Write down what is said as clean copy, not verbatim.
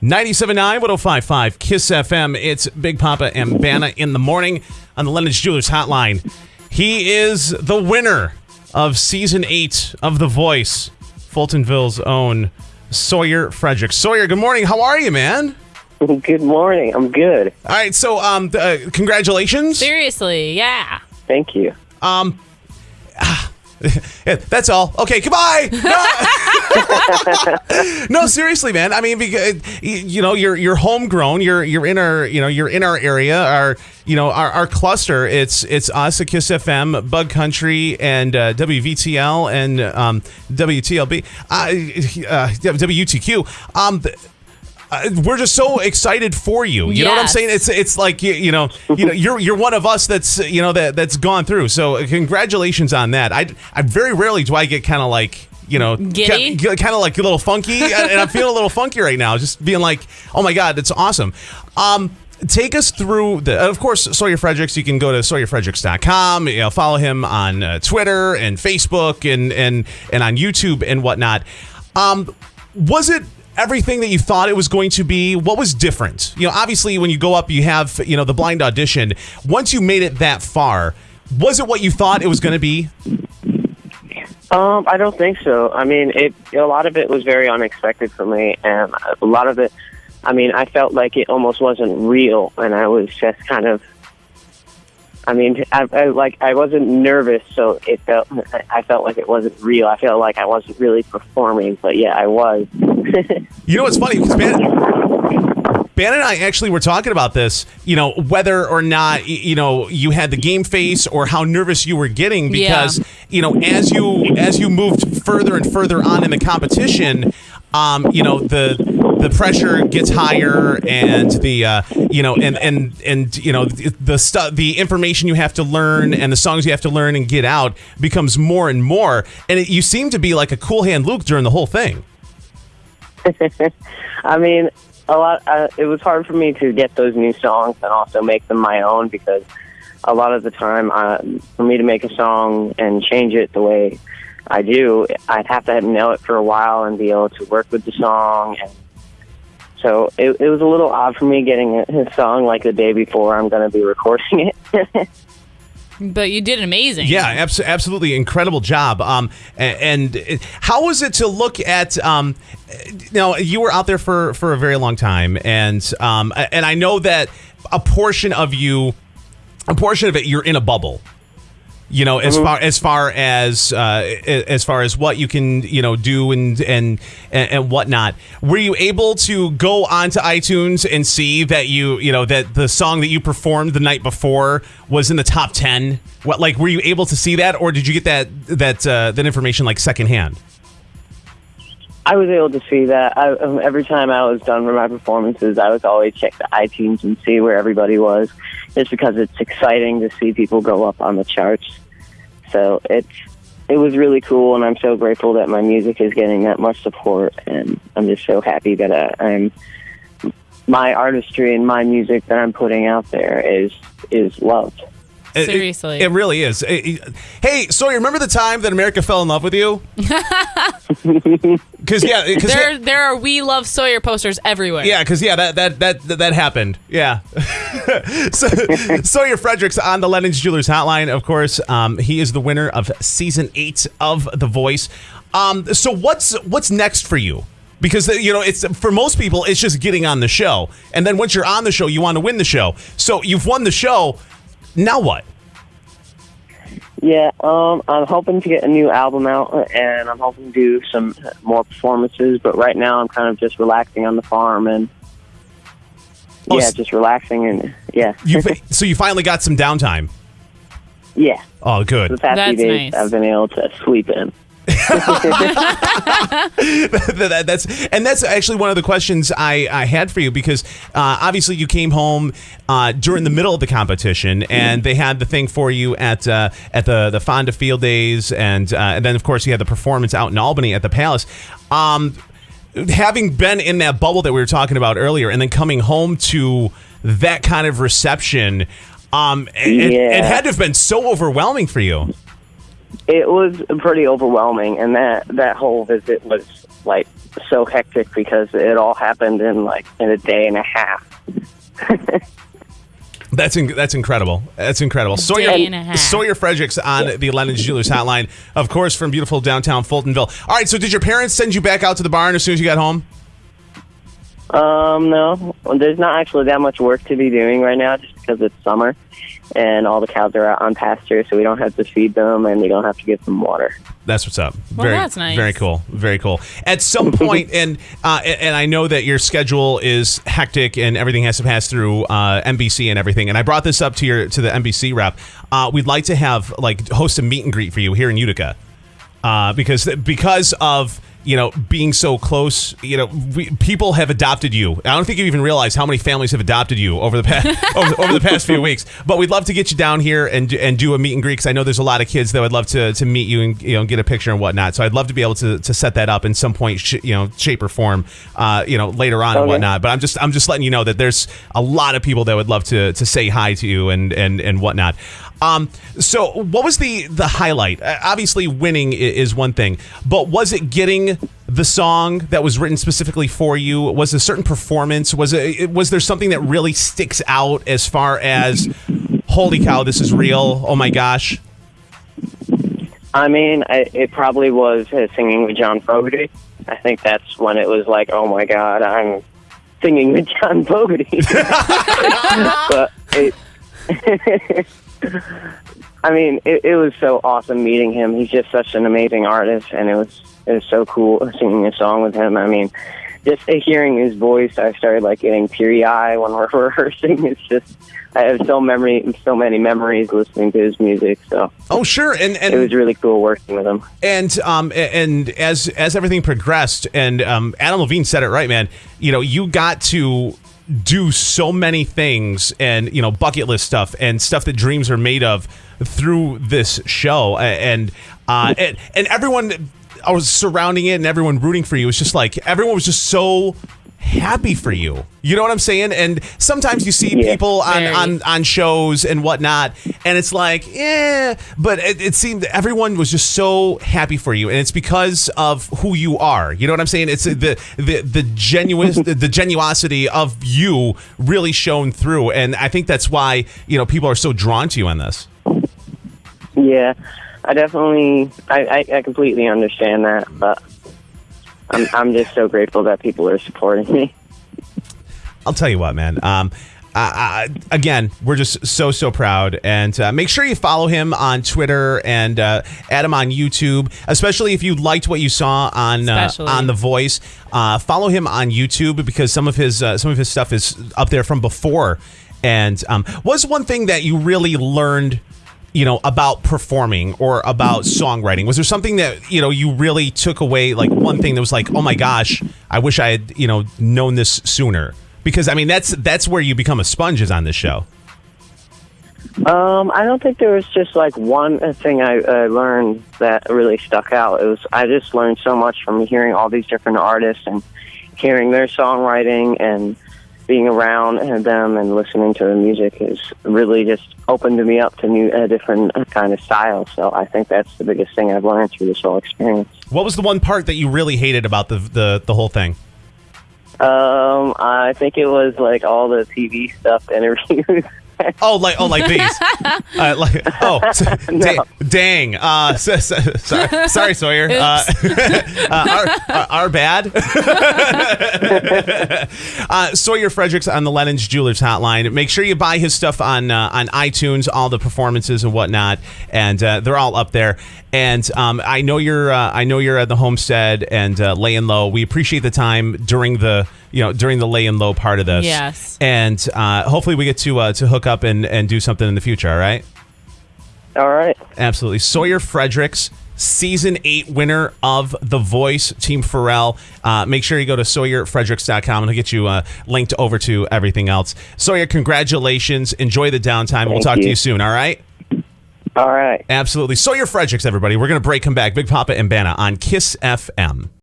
97.9, 105.5, KISS FM. It's Big Poppa and Banna in the morning on the Lennon's Jewelers Hotline. He is the winner of Season 8 of The Voice, Fultonville's own Sawyer Fredericks. Sawyer, good morning. How are you, man? Good morning. I'm good. All right, so congratulations. Seriously, yeah. Thank you. Yeah, that's all. Okay, goodbye. No, seriously, man. I mean, because, you're homegrown. You're in our area. Our cluster. It's us at KISS FM, Bug Country, and WVTL and WTLB, WTQ. We're just so excited for you. You know what I'm saying? It's like you're one of us that's that's gone through. So congratulations on that. I very rarely do I get kind of like giddy, kind of like a little funky, and I'm feeling a little funky right now. Just being like, oh my God, that's awesome. Take us through of course, Sawyer Fredericks. You can go to SawyerFredericks.com. Follow him on Twitter and Facebook and on YouTube and whatnot. Was it everything that you thought it was going to be? What was different? Obviously when you go up, you have, the blind audition. Once you made it that far, was it what you thought it was going to be? I don't think so. I mean, a lot of it was very unexpected for me, and a lot of it, I mean, I felt like it almost wasn't real, and I was just kind of, I mean, I wasn't nervous, so I felt like it wasn't real. I felt like I wasn't really performing, but yeah, I was. You know what's funny? Because Ben and I actually were talking about this, whether or not, you had the game face or how nervous you were getting, because, as you moved further and further on in the competition, the pressure gets higher, and the information you have to learn and the songs you have to learn and get out becomes more and more. And you seem to be like a cool hand Luke during the whole thing. I mean, it was hard for me to get those new songs and also make them my own, because a lot of the time, for me to make a song and change it the way I do, I'd have to know it for a while and be able to work with the song. And so it was a little odd for me getting a song like the day before I'm going to be recording it. But you did amazing. Yeah, absolutely incredible job. And how was it to look at? Now you were out there for a very long time, and I know that a portion of it, you're in a bubble. As far as what you can do and whatnot. Were you able to go onto iTunes and see that that the song that you performed the night before was in the top 10? Were you able to see that, or did you get that information like secondhand? I was able to see that. Every time I was done with my performances, I would always check the iTunes and see where everybody was, just because it's exciting to see people go up on the charts. So it was really cool, and I'm so grateful that my music is getting that much support, and I'm just so happy that my artistry and my music that I'm putting out there is loved. Seriously. It really is. Hey, Sawyer, remember the time that America fell in love with you? Because there are "We Love Sawyer" posters everywhere. Yeah, because that happened. Yeah. So, Sawyer Fredericks on the Lennon's Jewelers Hotline. Of course, he is the winner of Season 8 of The Voice. So what's next for you? Because it's, for most people, it's just getting on the show, and then once you're on the show, you want to win the show. So you've won the show. Now what? Yeah, I'm hoping to get a new album out, and I'm hoping to do some more performances, but right now I'm kind of just relaxing on the farm, and just relaxing, and yeah. So you finally got some downtime? Yeah. Oh, good. The past few days, nice. I've been able to sleep in. That's actually one of the questions I had for you, because obviously you came home during the middle of the competition, and they had the thing for you at the Fonda Field Days, and then of course you had the performance out in Albany at the Palace. Having been in that bubble that we were talking about earlier, and then coming home to that kind of reception, it had to have been so overwhelming for you. It was pretty overwhelming, and that whole visit was like so hectic because it all happened in a day and a half. That's incredible. That's incredible. Sawyer Fredericks on the Lennon Jewelers Hotline, of course, from beautiful downtown Fultonville. All right, so did your parents send you back out to the barn as soon as you got home? No. There's not actually that much work to be doing right now just because it's summer and all the cows are out on pasture, so we don't have to feed them and we don't have to give them water. That's what's up. Well, that's nice. Very cool. Very cool. At some point, and I know that your schedule is hectic and everything has to pass through NBC and everything. And I brought this up to the NBC rep. We'd like to have host a meet and greet for you here in Utica, because of being so close, people have adopted you. I don't think you even realize how many families have adopted you over the past over the past few weeks. But we'd love to get you down here and do a meet and greet, because I know there's a lot of kids that would love to meet you and get a picture and whatnot. So I'd love to be able to set that up in some point, shape or form, later on and whatnot. But I'm just letting you know that there's a lot of people that would love to say hi to you and whatnot. So what was the highlight? Obviously winning is one thing, but was it getting the song that was written specifically for you? Was a certain performance? Was there something that really sticks out as far as, holy cow, this is real? Oh my gosh. I mean, it probably was singing with John Fogerty. I think that's when it was like, oh my God, I'm singing with John Fogerty. But I mean, it was so awesome meeting him. He's just such an amazing artist, and it was so cool singing a song with him. I mean, just hearing his voice, I started getting teary-eyed when we're rehearsing. It's just, I have so many memories listening to his music. So sure, and it was really cool working with him. And as everything progressed, and Adam Levine said it right, man. You got to do so many things, and bucket list stuff and stuff that dreams are made of through this show, and everyone was surrounding it and everyone rooting for you. It's just everyone was just so happy for you. You know what I'm saying? And sometimes you see people on shows and whatnot, and it's but it seemed everyone was just so happy for you, and it's because of who you are. You know what I'm saying? It's the genuosity of you really shone through, and I think that's why people are so drawn to you on this. Yeah, I definitely, I completely understand that, but I'm just so grateful that people are supporting me. I'll tell you what, man. Again, we're just so proud, and make sure you follow him on Twitter and add him on YouTube, especially if you liked what you saw on The Voice. Follow him on YouTube, because some of his stuff is up there from before. And was one thing that you really learned, about performing or about songwriting? Was there something that, you really took away, one thing that was oh my gosh, I wish I had, known this sooner? Because, I mean, that's where you become a sponge, is on this show. I don't think there was just one thing I learned that really stuck out. I just learned so much from hearing all these different artists and hearing their songwriting, and being around them and listening to the music is really just opened me up to different kind of styles. So I think that's the biggest thing I've learned through this whole experience. What was the one part that you really hated about the whole thing? I think it was all the TV stuff, interviews. like these. No. Dang. Sorry, Sawyer. Our bad. Sawyer Fredericks on the Lennon's Jewelers Hotline. Make sure you buy his stuff on iTunes, all the performances and whatnot, and they're all up there. And I know you're at the homestead and laying low. We appreciate the time during the lay-in low part of this. Yes. And hopefully we get to hook up and do something in the future, all right? All right. Absolutely. Sawyer Fredericks, Season 8 winner of The Voice, Team Pharrell. Make sure you go to SawyerFredericks.com, and he'll get you linked over to everything else. Sawyer, congratulations. Enjoy the downtime. We'll talk to you soon, all right? All right. Absolutely. Sawyer Fredericks, everybody. We're going to break, come back. Big Poppa and Banna on KISS FM.